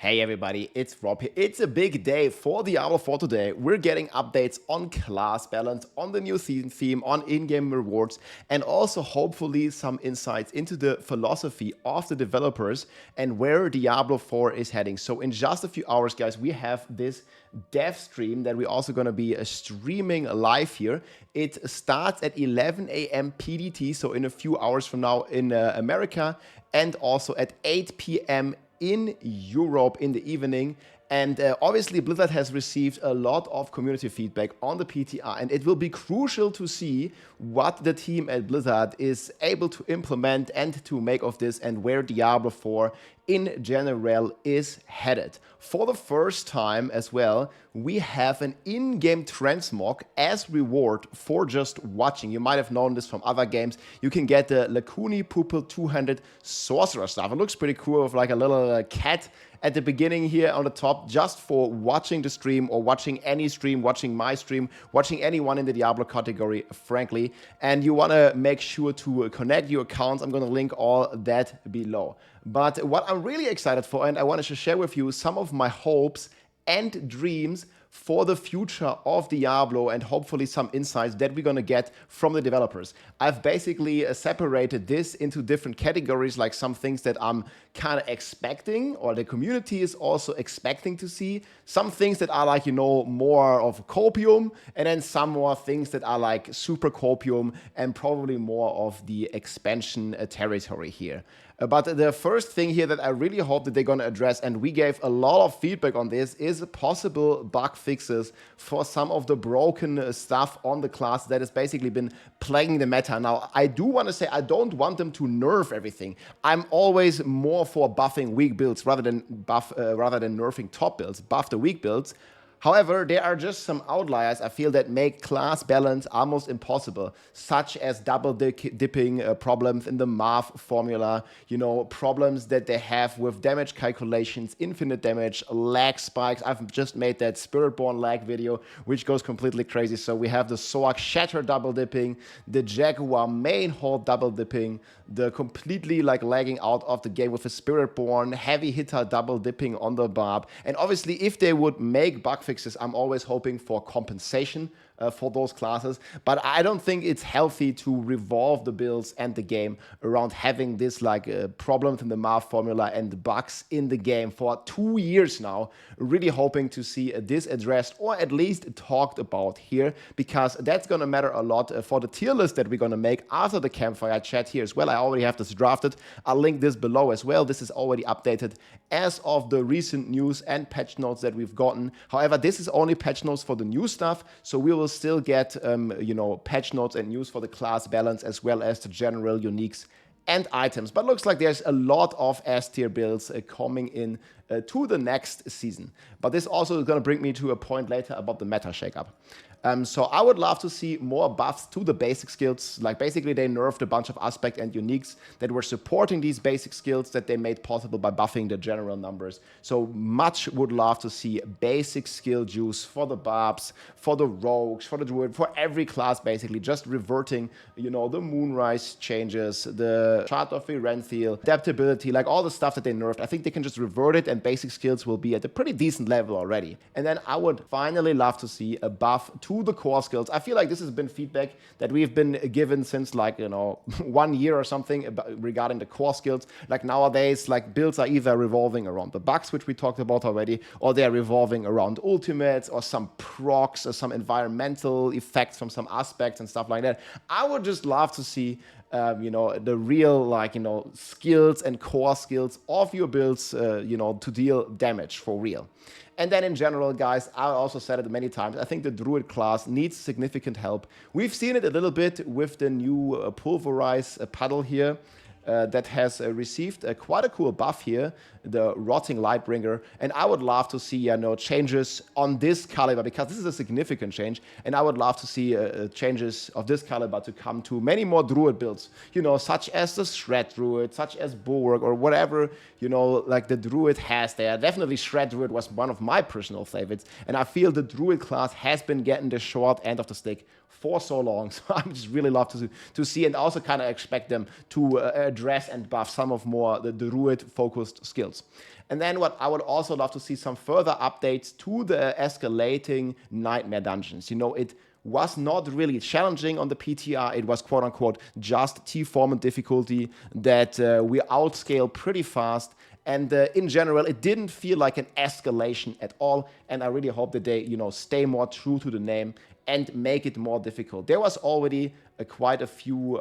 Hey everybody, it's Rob here. It's a big day for Diablo 4 today. We're getting updates on class balance, on the new season theme, on in-game rewards, and also hopefully some insights into the philosophy of the developers and where Diablo 4 is heading. So in just a few hours, guys, we have this dev stream that we're also going to be streaming live here. It starts at 11 a.m. PDT, so in a few hours from now in America, and also at 8 p.m. in Europe in the evening. And obviously Blizzard has received a lot of community feedback on the PTR, and it will be crucial to see what the team at Blizzard is able to implement and to make of this, and where Diablo 4 in general is headed. For the first time as well, we have an in-game transmog as reward for just watching. You might have known this from other games. You can get the Lacuni Pupil 200 Sorcerer stuff. It looks pretty cool with like a little cat at the beginning here on the top, just for watching the stream or watching any stream, watching my stream, watching anyone in the Diablo category, frankly. And you want to make sure to connect your accounts. I'm going to link all that below. But what I'm really excited for, and I wanted to share with you some of my hopes and dreams for the future of Diablo, and hopefully some insights that we're going to get from the developers. I've basically separated this into different categories, like some things that I'm kind of expecting, or the community is also expecting to see, some things that are like, you know, more of Copium, and then some more things that are like super Copium and probably more of the expansion territory here. But the first thing here that I really hope that they're going to address, and we gave a lot of feedback on this, is possible bug fixes for some of the broken stuff on the class that has basically been plaguing the meta. Now, I do want to say I don't want them to nerf everything. I'm always more for buffing weak builds rather than nerfing top builds. Buff the weak builds. However, there are just some outliers, I feel, that make class balance almost impossible, such as double dipping problems in the math formula, you know, problems that they have with damage calculations, infinite damage, lag spikes. I've just made that Spiritborn lag video, which goes completely crazy. So we have the Sorc Shatter double dipping, the Jaguar main hold double dipping, the completely like lagging out of the game with the Spiritborn, heavy hitter double dipping on the barb. And obviously, if they would make bug fixes, I'm always hoping for compensation for those classes, but I don't think it's healthy to revolve the builds and the game around having this like problems in the math formula and bugs in the game for 2 years now. Really hoping to see this addressed, or at least talked about here, because that's going to matter a lot for the tier list that we're going to make after the campfire chat here as well. I already have this drafted. I'll link this below as well. This is already updated as of the recent news and patch notes that we've gotten. However, this is only patch notes for the new stuff, so we will still get you know, patch notes and news for the class balance as well as the general uniques and items. But looks like there's a lot of S tier builds coming in to the next season. But this also is going to bring me to a point later about the meta shakeup. So I would love to see more buffs to the basic skills. Like basically they nerfed a bunch of aspect and uniques that were supporting these basic skills that they made possible by buffing the general numbers. So much would love to see basic skill juice for the barbs, for the rogues, for the druid, for every class, basically just reverting, you know, the Moonrise changes, the Chart of Irenthiel, adaptability, like all the stuff that they nerfed. I think they can just revert it, and basic skills will be at a pretty decent level already. And then I would finally love to see a buff to the core skills. I feel like this has been feedback that we've been given since like, you know, 1 year or something regarding the core skills. Like nowadays, like builds are either revolving around the bugs, which we talked about already, or they're revolving around ultimates or some procs or some environmental effects from some aspects and stuff like that. I would just love to see you know, the real, like, you know, skills and core skills of your builds, you know, to deal damage for real. And then in general, guys, I also said it many times, I think the Druid class needs significant help. We've seen it a little bit with the new Pulverize paddle here. That has received quite a cool buff here, the Rotting Lightbringer, and I would love to see, you know, changes on this caliber, because this is a significant change, and I would love to see changes of this caliber to come to many more Druid builds, you know, such as the Shred Druid, such as Bulwark, or whatever, you know, like the Druid has there. Definitely Shred Druid was one of my personal favorites, and I feel the Druid class has been getting the short end of the stick for so long, so I just really love to see, and also kind of expect them to address and buff some of more the druid-focused skills. And then what I would also love to see some further updates to the escalating nightmare dungeons. It was not really challenging on the PTR. It was quote-unquote just T-Form difficulty that we outscale pretty fast. And in general, it didn't feel like an escalation at all. And I really hope that they, stay more true to the name and make it more difficult. There was already quite a few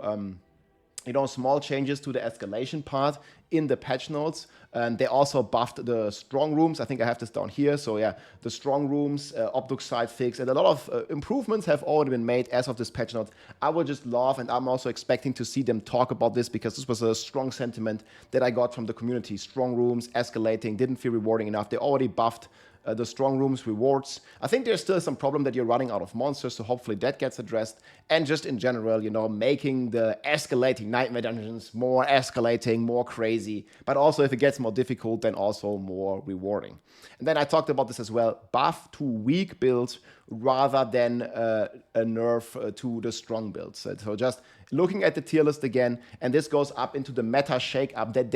small changes to the escalation part in the patch notes. They also buffed the strong rooms. I think I have this down here. So yeah, the strong rooms, Obduct side fix, and a lot of improvements have already been made as of this patch note. I would just love, and I'm also expecting to see them talk about this because this was a strong sentiment that I got from the community. Strong rooms, escalating, didn't feel rewarding enough. They already buffed the strong rooms rewards. I think there's still some problem that you're running out of monsters, so hopefully that gets addressed. And just in general, making the escalating nightmare dungeons more escalating, more crazy, but also if it gets more difficult, then also more rewarding. And then I talked about this as well, buff to weak builds rather than a nerf to the strong builds. So just looking at the tier list again, and this goes up into the meta shakeup that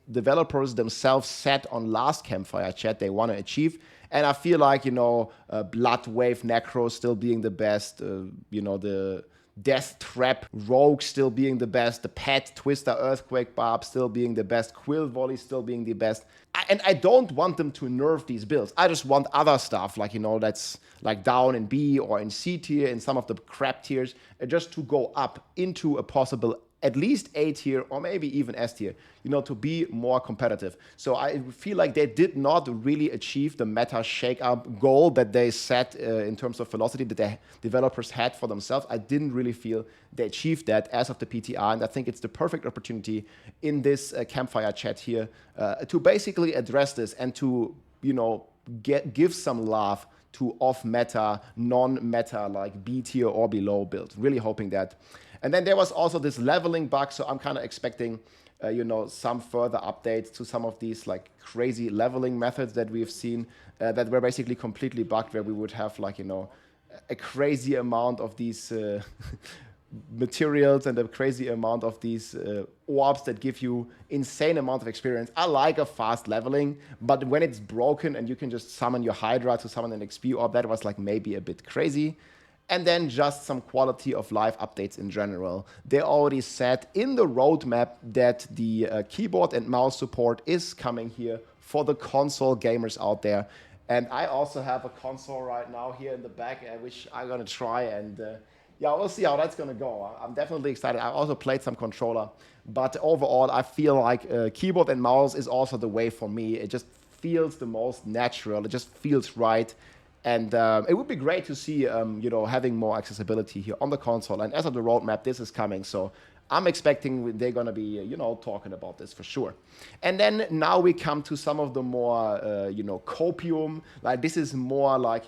developers themselves set on last Campfire Chat they want to achieve. And I feel like, Blood Wave Necro still being the best, the Death Trap Rogue still being the best, the Pet Twister Earthquake Barb still being the best, Quill Volley still being the best. And I don't want them to nerf these builds. I just want other stuff, like, that's like down in B or in C tier, in some of the crap tiers, just to go up into a possible at least A tier or maybe even S tier, to be more competitive. So I feel like they did not really achieve the meta shake-up goal that they set in terms of velocity that the developers had for themselves. I didn't really feel they achieved that as of the PTR, and I think it's the perfect opportunity in this Campfire Chat here to basically address this and to, give some love to off-meta, non-meta, like B tier or below build. Really hoping that. And then there was also this leveling bug, so I'm kind of expecting, some further updates to some of these like crazy leveling methods that we've seen that were basically completely bugged, where we would have like, a crazy amount of these materials and a crazy amount of these orbs that give you insane amount of experience. I like a fast leveling, but when it's broken and you can just summon your Hydra to summon an XP orb, that was like maybe a bit crazy. And then just some quality of life updates in general. They already said in the roadmap that the keyboard and mouse support is coming here for the console gamers out there. And I also have a console right now here in the back, which I'm gonna try, and we'll see how that's gonna go. I'm definitely excited. I also played some controller, but overall I feel like keyboard and mouse is also the way for me. It just feels the most natural. It just feels right. And it would be great to see, having more accessibility here on the console. And as of the roadmap, this is coming. So I'm expecting they're going to be, talking about this for sure. And then now we come to some of the more, copium. Like this is more like,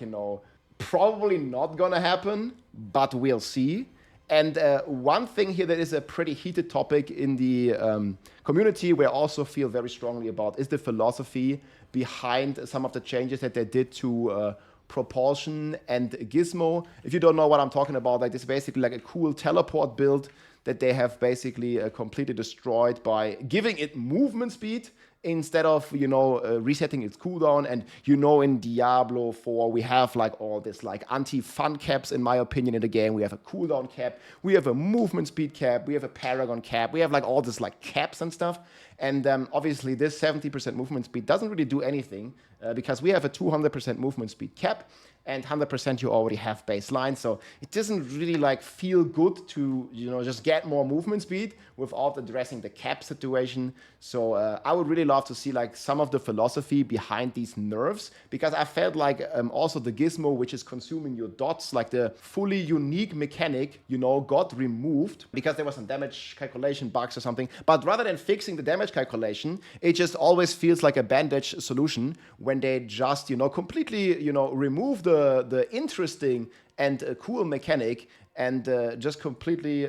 probably not going to happen, but we'll see. And one thing here that is a pretty heated topic in the community, we also feel very strongly about, is the philosophy behind some of the changes that they did to Propulsion and Gizmo. If you don't know what I'm talking about, like this is basically like a cool teleport build that they have basically completely destroyed by giving it movement speed instead of, resetting its cooldown. And, in Diablo 4, we have like all this like anti-fun caps, in my opinion, in the game. We have a cooldown cap, we have a movement speed cap, we have a paragon cap, we have like all this like caps and stuff. And obviously this 70% movement speed doesn't really do anything because we have a 200% movement speed cap, and 100% you already have baseline. So it doesn't really like feel good to, just get more movement speed without addressing the cap situation. So I would really love to see like some of the philosophy behind these nerfs, because I felt like also the Gizmo, which is consuming your dots, like the fully unique mechanic, got removed because there was some damage calculation bugs or something. But rather than fixing the damage calculation, it just always feels like a bandage solution when they just, completely, remove the interesting and cool mechanic and just completely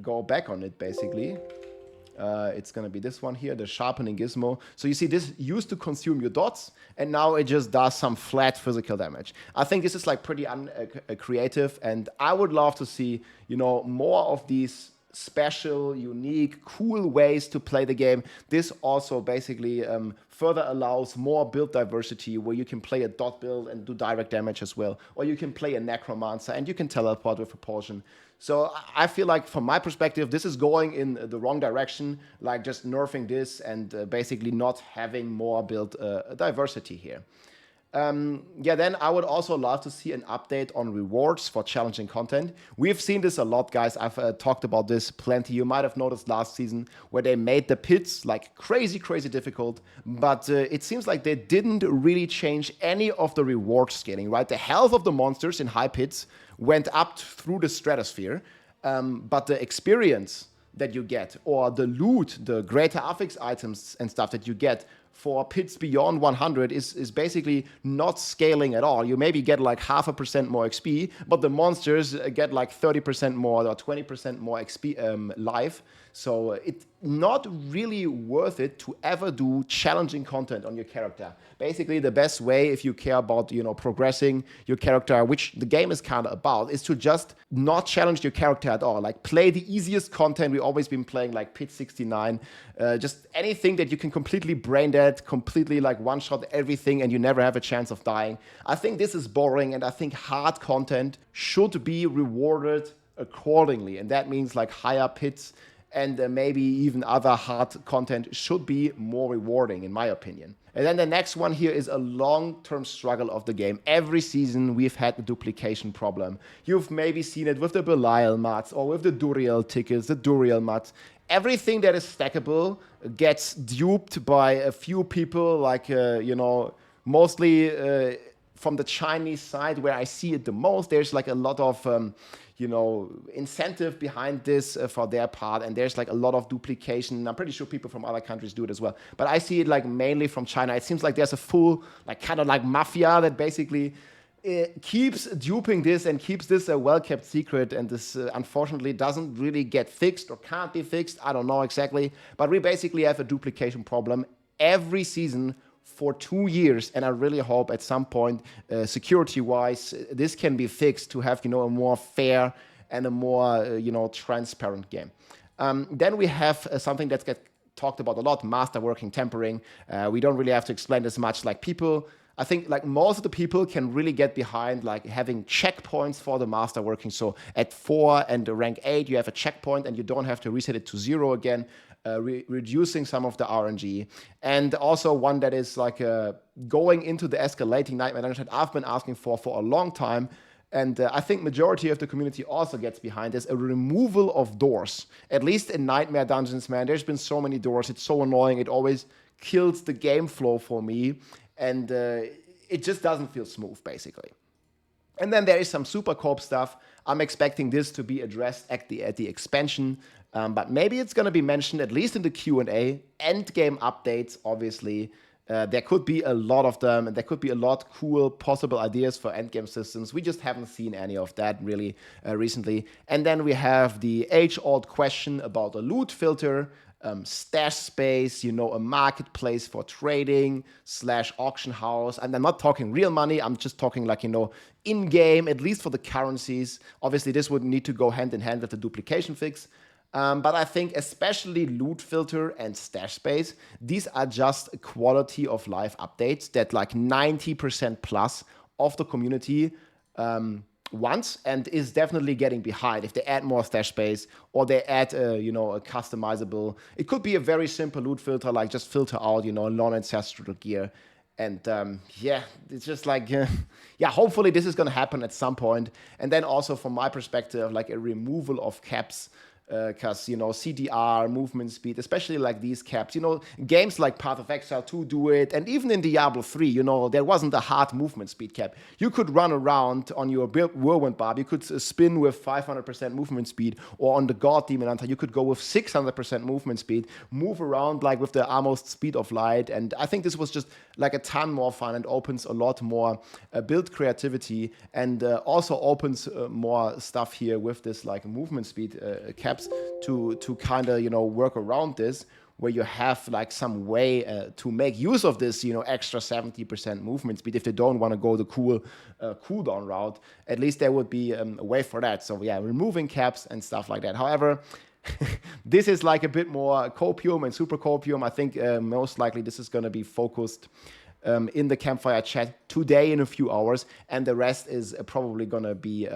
go back on it, basically. It's going to be this one here, the sharpening gizmo. So you see, this used to consume your dots, and now it just does some flat physical damage. I think this is like pretty creative, and I would love to see, more of these special, unique, cool ways to play the game. This also basically further allows more build diversity, where you can play a dot build and do direct damage as well, or you can play a necromancer and you can teleport with propulsion. So I feel like, from my perspective, this is going in the wrong direction, like just nerfing this and basically not having more build diversity here. Then I would also love to see an update on rewards for challenging content. We've seen this a lot, guys. I've talked about this plenty. You might have noticed last season where they made the pits like crazy, crazy difficult, but it seems like they didn't really change any of the reward scaling, right? The health of the monsters in high pits went up through the stratosphere, but the experience that you get, or the loot, the greater affix items and stuff that you get for pits beyond 100 is basically not scaling at all. You maybe get like 0.5% more XP, but the monsters get like 30% more or 20% more XP life. So it's not really worth it to ever do challenging content on your character. Basically, the best way, if you care about, progressing your character, which the game is kind of about, is to just not challenge your character at all. Like, play the easiest content. We've always been playing like Pit 69, just anything that you can completely brain dead, completely like one-shot everything, and you never have a chance of dying. I think this is boring, and I think hard content should be rewarded accordingly, and that means like higher pits, and maybe even other hard content should be more rewarding, in my opinion. And then the next one here is a long-term struggle of the game. Every season we've had the duplication problem. You've maybe seen it with the Belial mods or with the Duriel tickets, the Duriel mods. Everything that is stackable gets duped by a few people, like, mostly from the Chinese side, where I see it the most. There's like a lot of incentive behind this for their part, and there's like a lot of duplication. I'm pretty sure people from other countries do it as well, but I see it like mainly from China. It seems like there's a full like kind of like mafia that basically keeps duping this and keeps this a well-kept secret, and this unfortunately doesn't really get fixed or can't be fixed. I don't know exactly, but we basically have a duplication problem every season for 2 years, and I really hope at some point, security-wise, this can be fixed to have, a more fair and a more, transparent game. Then we have something that gets talked about a lot: masterworking tempering. We don't really have to explain this much. Like, people, I think like most of the people can really get behind like having checkpoints for the masterworking. So at 4 and rank 8, you have a checkpoint, and you don't have to reset it to 0 again. Reducing some of the RNG, and also one that is like going into the escalating Nightmare Dungeon that I've been asking for a long time, and I think majority of the community also gets behind this: a removal of doors. At least in Nightmare Dungeons, man, there's been so many doors. It's so annoying. It always kills the game flow for me, and it just doesn't feel smooth, basically. And then there is some super coop stuff. I'm expecting this to be addressed at the expansion, but maybe it's going to be mentioned at least in the Q&A. Endgame updates, obviously. There could be a lot of them, and there could be a lot cool possible ideas for endgame systems. We just haven't seen any of that really recently. And then we have the age-old question about a loot filter, stash space, a marketplace for trading / auction house. And I'm not talking real money. I'm just talking like, in-game, at least for the currencies. Obviously, this would need to go hand in hand with the duplication fix. But I think especially loot filter and stash space, these are just quality of life updates that like 90% plus of the community wants, and is definitely getting behind. If they add more stash space, or they add a customizable, it could be a very simple loot filter, like just filter out non-ancestral gear. And it's just like, hopefully this is going to happen at some point. And then also from my perspective, like a removal of caps, because CDR, movement speed, especially like these caps, games like Path of Exile 2 do it, and even in Diablo 3, there wasn't a hard movement speed cap. You could run around on your whirlwind barb, you could spin with 500% movement speed, or on the God Demon Hunter, you could go with 600% movement speed, move around like with the almost speed of light. And I think this was just like a ton more fun, and opens a lot more build creativity, and also opens more stuff here with this like movement speed cap to kind of work around this, where you have like some way to make use of this extra 70% movement speed. If they don't want to go the cool cooldown route, at least there would be a way for that. So removing caps and stuff like that. However, this is like a bit more Copium and Super Copium. I think most likely this is going to be focused in the campfire chat today in a few hours, and the rest is probably going to be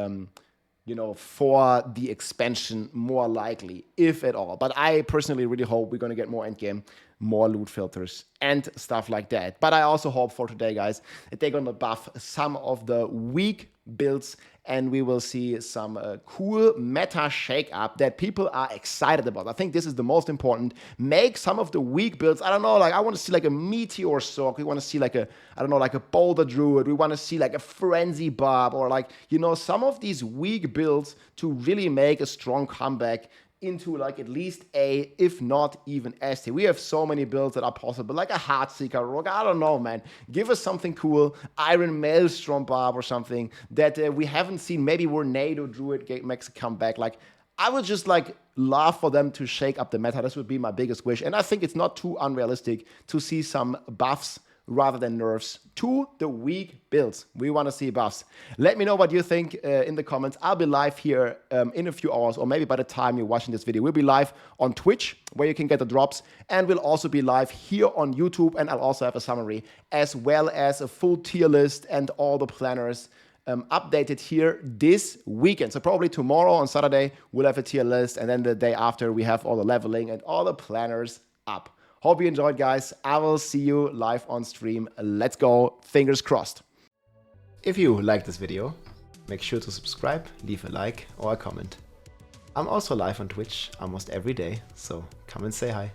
you know, for the expansion, more likely, if at all. But I personally really hope we're going to get more endgame, more loot filters, and stuff like that. But I also hope for today, guys, that they're going to buff some of the weak builds, and we will see some cool meta shake-up that people are excited about. I think this is the most important. Make some of the weak builds, I don't know, like I want to see like a Meteor Sork, we want to see like a, I don't know, like a Boulder Druid, we want to see like a Frenzy Bob, or like, you know, some of these weak builds to really make a strong comeback into like at least A, if not even S tier. We have so many builds that are possible, like a Heartseeker Rogue. I don't know, man. Give us something cool, Iron Maelstrom Barb or something that we haven't seen. Maybe Tornado Druid makes a comeback. Like, I would just like love for them to shake up the meta. This would be my biggest wish. And I think it's not too unrealistic to see some buffs rather than nerfs to the weak builds. We want to see buffs. Let me know what you think in the comments. I'll be live here in a few hours, or maybe by the time you're watching this video. We'll be live on Twitch, where you can get the drops, and we'll also be live here on YouTube, and I'll also have a summary, as well as a full tier list and all the planners updated here this weekend. So probably tomorrow on Saturday, we'll have a tier list, and then the day after, we have all the leveling and all the planners up. Hope you enjoyed, guys. I will see you live on stream. Let's go. Fingers crossed. If you like this video, make sure to subscribe, leave a like or a comment. I'm also live on Twitch almost every day, so come and say hi.